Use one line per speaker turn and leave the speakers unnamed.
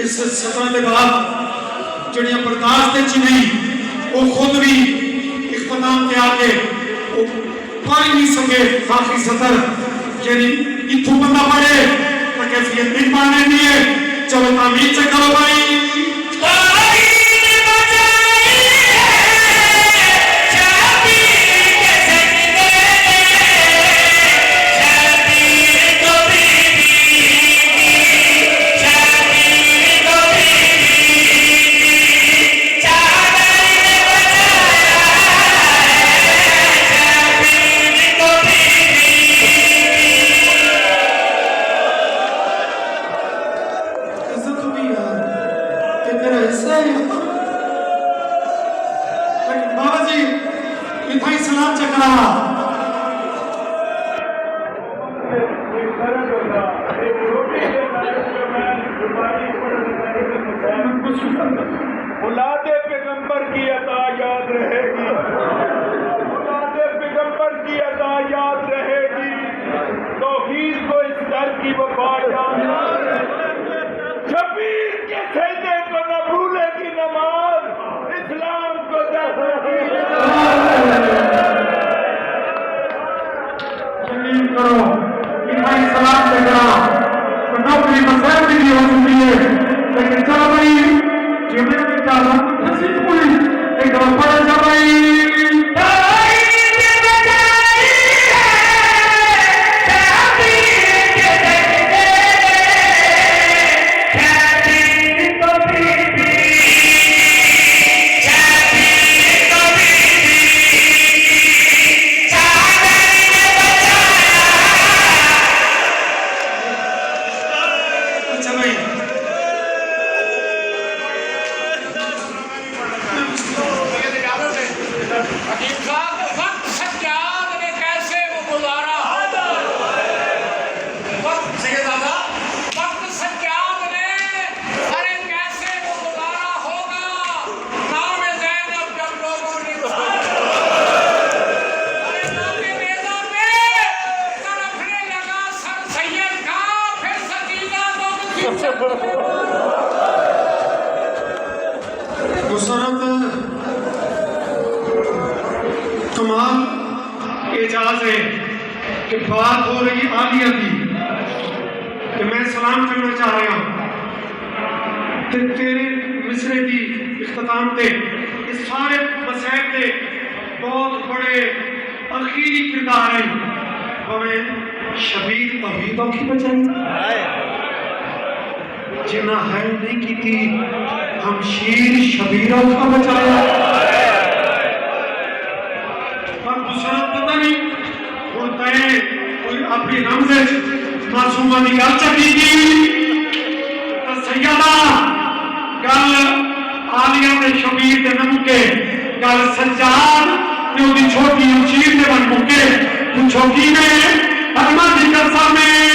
इस सफर के बाद जड़ियां बर्दाश्त नहीं वो खुद भी इख्तिताम के आके वो पढ़ नहीं सके आखिरी सतर यानी इथों बंदा पढ़े तो कैफियत नहीं पढ़ने दी है। चलो तामीर से करो भाई।
औलादे पैगंबर की अता याद रहेगी, औलादे पैगंबर की अता याद रहेगी। तौहीद को इस दर की वफा याद, शबीर के सजदे को न भूलेगी नमाज, इस्लाम को
यकीन करो इमाम सलाम से करा तो नौकरी मसैब भी हो चुकी है। लेकिन चलो भाई जिम्मे में क्या फंसी हुई एक दफा पढ़ा जा भाई। कमाल एजाज है कि बात हो रही आलिया की कि मैं सलाम करना चाह रहा हूँ ते तेरे मिसरे की इख्तिताम पे इस सारे मसैब के बहुत बड़े अखीरी किरदार हैं। हमें शबीर तौहीदों की बचाई जिन्ना है नहीं की थी हम शीर शबीरों का बचाया। पर दूसरा पता नहीं होता है कोई अपनी रमज़े मासूमा की गल चकी थी तो सैयदा गल आलिया के शबीर के न मुके गल सज्जाद ने उसकी छोटी शीर के बन मुके तू छोटी में हरमा की कसम में